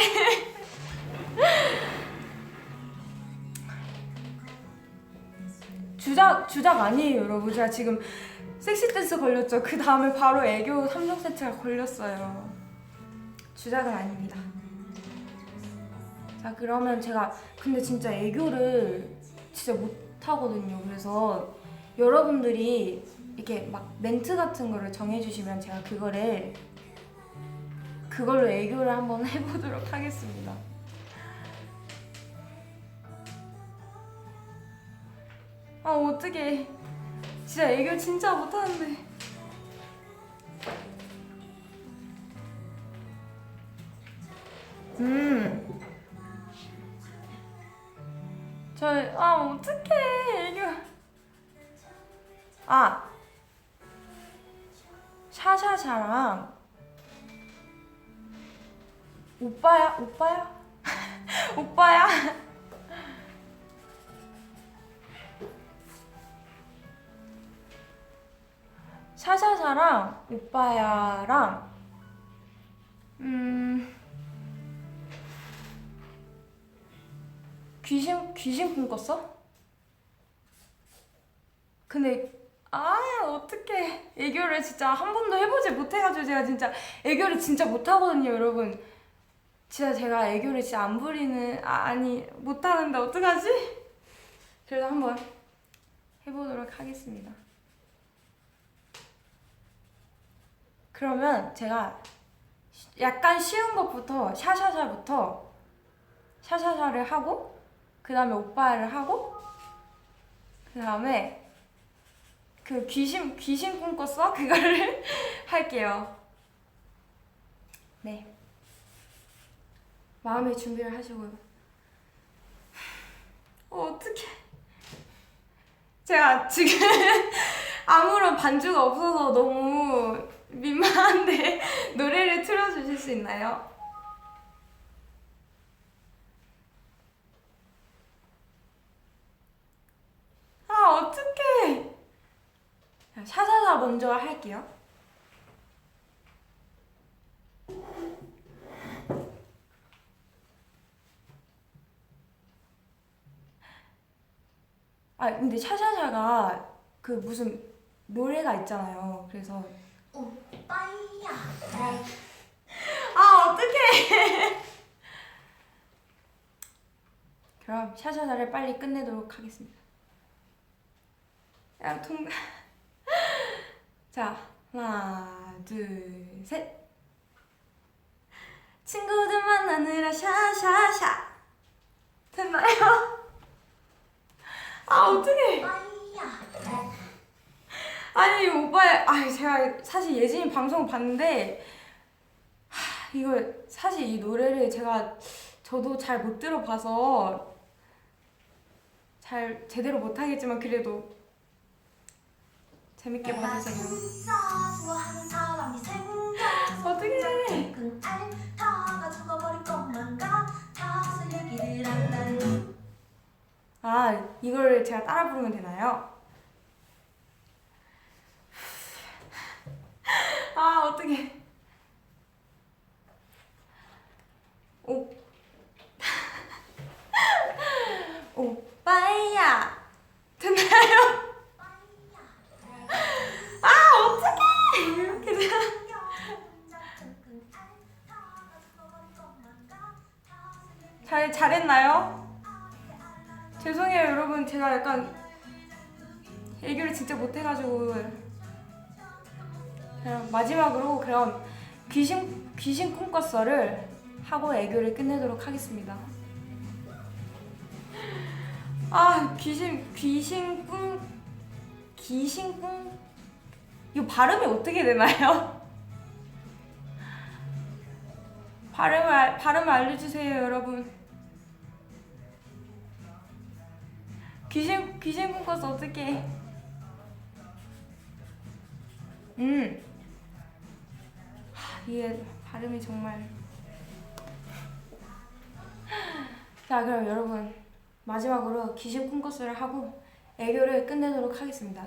주작 아니에요 여러분. 제가 지금 섹시 댄스 걸렸죠. 그 다음에 바로 애교 3종 세트가 걸렸어요. 주작은 아닙니다. 자 그러면 제가 근데 진짜 애교를 진짜 못하거든요. 그래서 여러분들이 이렇게 막 멘트 같은 거를 정해주시면 제가 그걸로 애교를 한번 해보도록 하겠습니다. 어떡해. 진짜 애교 진짜 못하는데. 어떡해 애교. 샤샤샤랑 오빠야? 오빠야? 샤샤샤랑 오빠야랑 귀신 꿈꿨어? 근데 어떡해. 애교를 진짜 한 번도 해보지 못해가지고 제가 진짜 애교를 진짜 못하거든요 여러분. 진짜 제가 애교를 진짜 안 부리는 못하는데 어떡하지? 그래도 한번 해보도록 하겠습니다. 그러면 제가 약간 쉬운 것부터 샤샤샤를 하고 그 다음에 오빠를 하고 그 다음에 그 귀신 꿈꿨어? 그거를 할게요. 네. 마음의 준비를 하시고요. 어떡해. 제가 지금 아무런 반주가 없어서 너무 민망한데 노래를 틀어주실 수 있나요? 아, 어떡해. 샤샤샤 먼저 할게요. 아, 근데 샤샤샤가 그 무슨 노래가 있잖아요. 그래서 오빠야. 아, 어떡해. 그럼 샤샤샤를 빨리 끝내도록 하겠습니다. 야, 자, 하나, 둘, 셋. 친구들 만나느라 샤샤샤. 됐나요? 아, 어떡해. 오빠야. 아니, 오빠의, 제가 사실 예진이 방송 봤는데, 이거, 사실 이 노래를 저도 잘 못 들어봐서, 잘, 제대로 못하겠지만, 그래도, 재밌게 봐주세요. 좋아하는 사람이 생겨서 어떡해. 큰 알다가 죽어버릴 것만 같아서 얘기를 한다니. 아, 이걸 제가 따라 부르면 되나요? 아, 어떡해. 오빠야. 됐나요? 아, 어떡해. 이렇게 돼. 잘했나요? 죄송해요, 여러분. 제가 약간 애교를 진짜 못해가지고. 그럼 마지막으로 그럼 귀신 꿈꿨어를 하고 애교를 끝내도록 하겠습니다. 아, 귀신 꿈 이거 발음이 어떻게 되나요? 발음을 알려주세요, 여러분. 귀신 꿈꿔서 어떡해. 이게 발음이 정말. 자, 그럼 여러분 마지막으로 귀신 꿈꿨어를 하고 애교를 끝내도록 하겠습니다.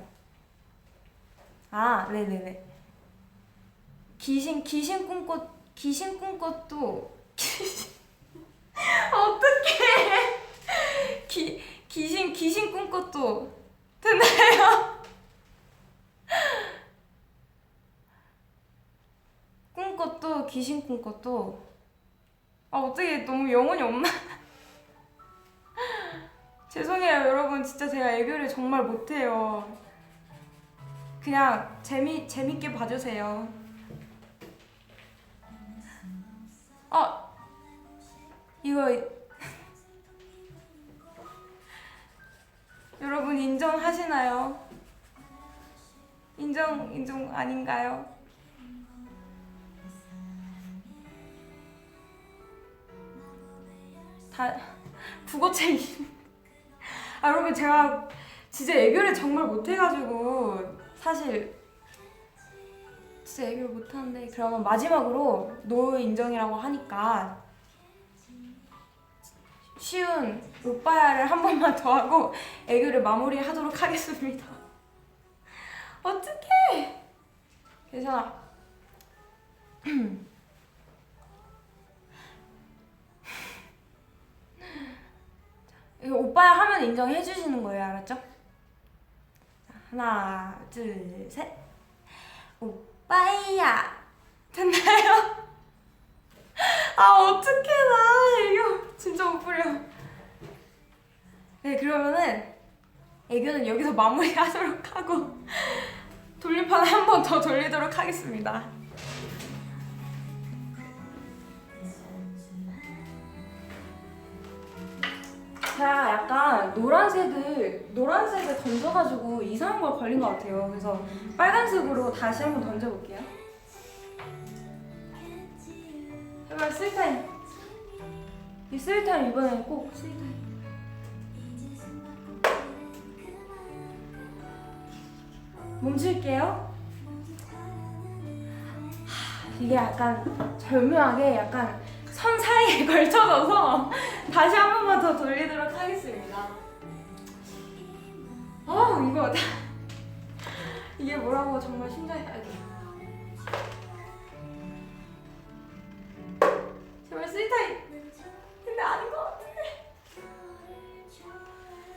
아, 네네네. 귀신 꿈꿨도 어떡해. 귀신 꿈꿨도 됐나요? 꿈꿨도 귀신 꿈꿨도. 아, 어떻게 너무 영혼이 없나? 죄송해요, 여러분. 진짜 제가 애교를 정말 못해요. 그냥 재밌게 봐주세요. 이거 여러분 인정하시나요? 인정 아닌가요? 다 국어책. 여러분, 제가 진짜 애교를 정말 못해가지고 사실 진짜 애교를 못하는데, 그러면 마지막으로 노 인정이라고 하니까 쉬운 오빠야를 한 번만 더 하고 애교를 마무리하도록 하겠습니다. 어떡해. 괜찮아. 이거 오빠야 하면 인정해 주시는 거예요, 알았죠? 자, 하나, 둘, 셋. 오빠야. 됐나요? 어떡해, 나 이거 진짜 못 부려. 네, 그러면은 애교는 여기서 마무리하도록 하고 돌림판 한 번 더 돌리도록 하겠습니다. 제가 약간 노란색을 던져가지고 이상한 걸 걸린 것 같아요. 그래서 빨간색으로 다시 한번 던져볼게요. 제발 스윗타임. 이 스윗타임 이번에 꼭 스윗타임. 멈출게요. 이게 약간 절묘하게 약간 선 사이에 걸쳐져서 다시 한 번만 더 돌리도록 하겠습니다. 이거 이게 뭐라고 정말 심장이 딸게. 제발 스윗타임. 근데 아닌 것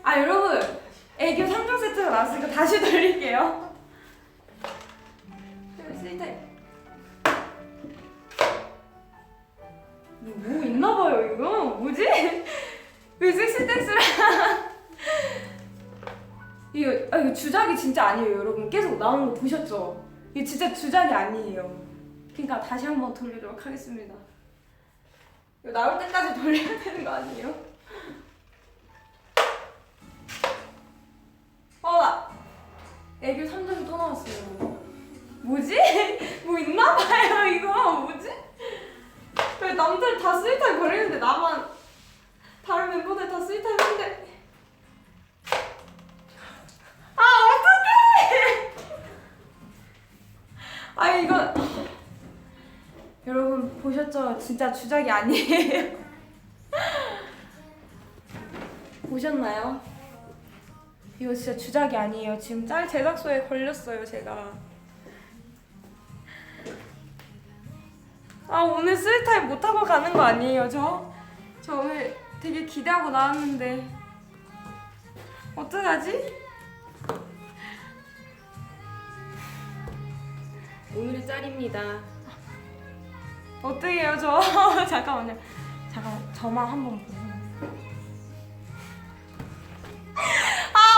같아. 여러분 애교 3종 세트가 나왔으니까 다시 돌릴게요. 제발 스윗타임. 뭐 있나봐요 이거? 뭐지? 왜 섹시 댄스를 이거 주작이 진짜 아니에요 여러분. 계속 나오는 거 보셨죠? 이게 진짜 주작이 아니에요. 그러니까 다시 한번 돌리도록 하겠습니다. 이거 나올 때까지 돌려야 되는 거 아니에요? 나 애교 3점이 또 나왔어요. 뭐지? 뭐 있나봐요 이거. 뭐지? 왜 남들 다 스윗타임 걸리는데 나만 다른 멤버들 다 스윗타임 했는데 어떡해. 이거 여러분 보셨죠? 진짜 주작이 아니에요. 보셨나요? 이거 진짜 주작이 아니에요. 지금 짤 제작소에 걸렸어요 제가. 오늘 스윗타임 못하고 가는 거 아니에요 저? 저 오늘 되게 기대하고 나왔는데 어떡하지? 오늘의 짤입니다. 어떡해요 저? 잠깐만 저만 한번 보세요.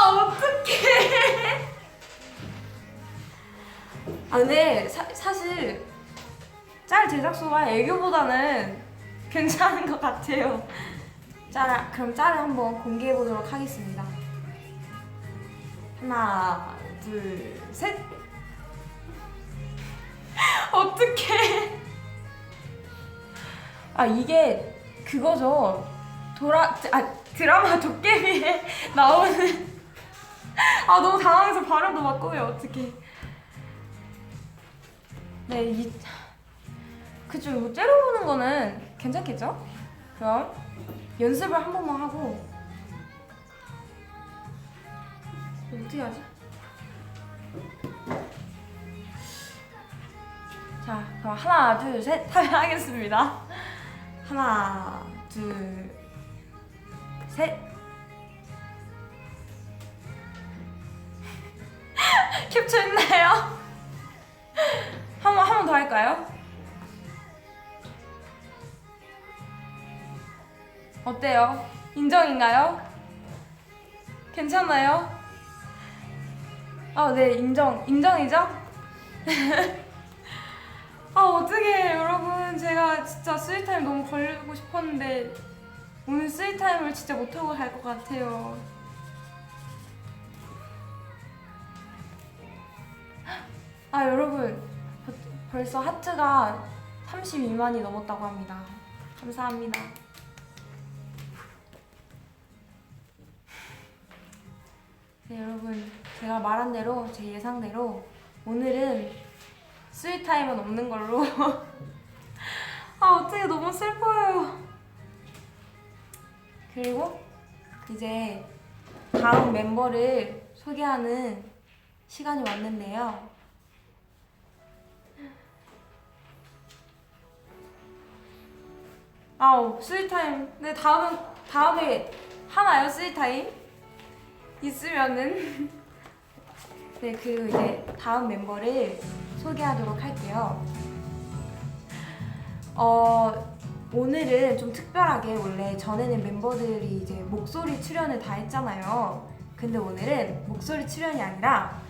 어떡해. 근데 사실 짤 제작소가 애교보다는 괜찮은 것 같아요. 그럼 짤을 한번 공개해 보도록 하겠습니다. 하나, 둘, 셋. 어떡해. 이게 그거죠. 드라마 도깨비에 나오는. 너무 당황해서 발음도 바꿔요. 어떡해. 네, 그쵸. 이거 째려보는 거는 괜찮겠죠? 그럼 연습을 한 번만 하고. 어떻게 하지? 자, 그럼 하나, 둘, 셋 하면 하겠습니다. 하나, 둘, 셋. 캡처했나요? 한 번 더 할까요? 어때요? 인정인가요? 괜찮나요? 네, 인정이죠? 어떡해 여러분. 제가 진짜 스윗타임 너무 걸리고 싶었는데 오늘 스윗타임을 진짜 못하고 갈 것 같아요. 여러분 벌써 하트가 32만이 넘었다고 합니다. 감사합니다. 네, 여러분 제가 말한 대로 제 예상대로 오늘은 스윗타임은 없는 걸로. 어떻게 너무 슬퍼요. 그리고 이제 다음 멤버를 소개하는 시간이 왔는데요. 스윗타임. 네, 다음에 하나요 스윗타임? 있으면은. 네, 그리고 이제 다음 멤버를 소개하도록 할게요. 오늘은 좀 특별하게, 원래 전에는 멤버들이 이제 목소리 출연을 다 했잖아요. 근데 오늘은 목소리 출연이 아니라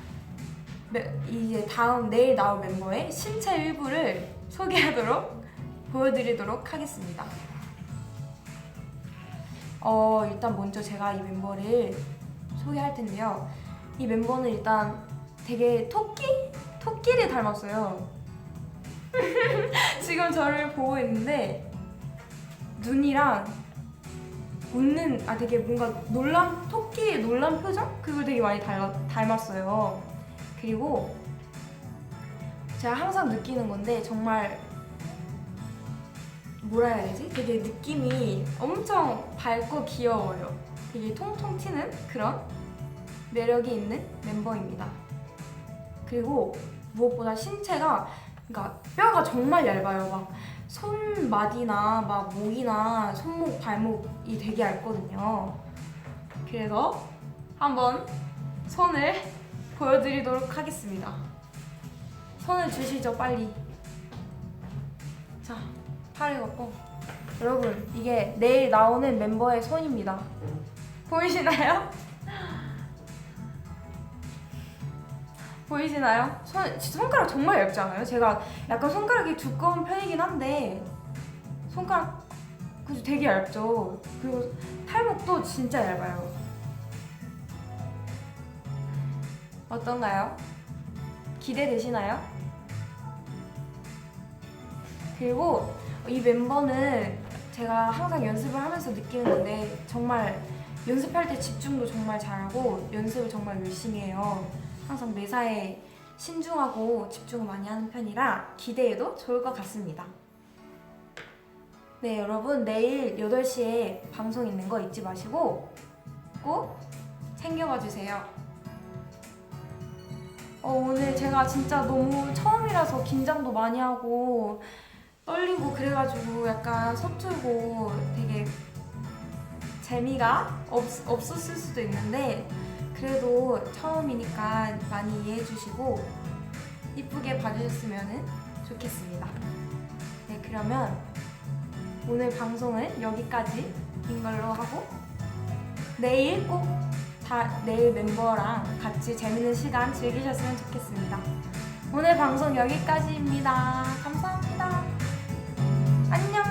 이제 내일 나올 멤버의 신체 일부를 보여드리도록 하겠습니다. 일단 먼저 제가 이 멤버를 소개할 텐데요. 이 멤버는 일단 되게 토끼를 닮았어요. 지금 저를 보고 있는데 눈이랑 웃는 되게 뭔가 토끼의 놀란 표정? 그걸 되게 많이 닮았어요. 그리고 제가 항상 느끼는 건데 정말 뭐라 해야 되지? 되게 느낌이 엄청 밝고 귀여워요. 되게 통통 튀는 그런 매력이 있는 멤버입니다. 그리고 무엇보다 신체가 그러니까 뼈가 정말 얇아요. 막 손마디나 막 목이나 손목, 발목이 되게 얇거든요. 그래서 한번 손을 보여드리도록 하겠습니다. 손을 주시죠, 빨리. 자, 팔을 걷고. 여러분, 이게 내일 나오는 멤버의 손입니다. 보이시나요? 보이시나요? 손가락 정말 얇지 않아요? 제가 약간 손가락이 두꺼운 편이긴 한데 손가락 그죠? 되게 얇죠? 그리고 팔목도 진짜 얇아요. 어떤가요? 기대되시나요? 그리고 이 멤버는 제가 항상 연습을 하면서 느끼는 건데 정말 연습할 때 집중도 정말 잘하고 연습을 정말 열심히 해요. 항상 매사에 신중하고 집중을 많이 하는 편이라 기대해도 좋을 것 같습니다. 네, 여러분 내일 8시에 방송 있는 거 잊지 마시고 꼭 챙겨봐 주세요. 오늘 제가 진짜 너무 처음이라서 긴장도 많이 하고 떨리고 그래가지고 약간 서툴고 되게 재미가 없었을 수도 있는데 그래도 처음이니까 많이 이해해 주시고 이쁘게 봐주셨으면 좋겠습니다. 네, 그러면 오늘 방송은 여기까지인 걸로 하고 내일 꼭 내일 멤버랑 같이 재밌는 시간 즐기셨으면 좋겠습니다. 오늘 방송 여기까지입니다. 감사합니다. 안녕.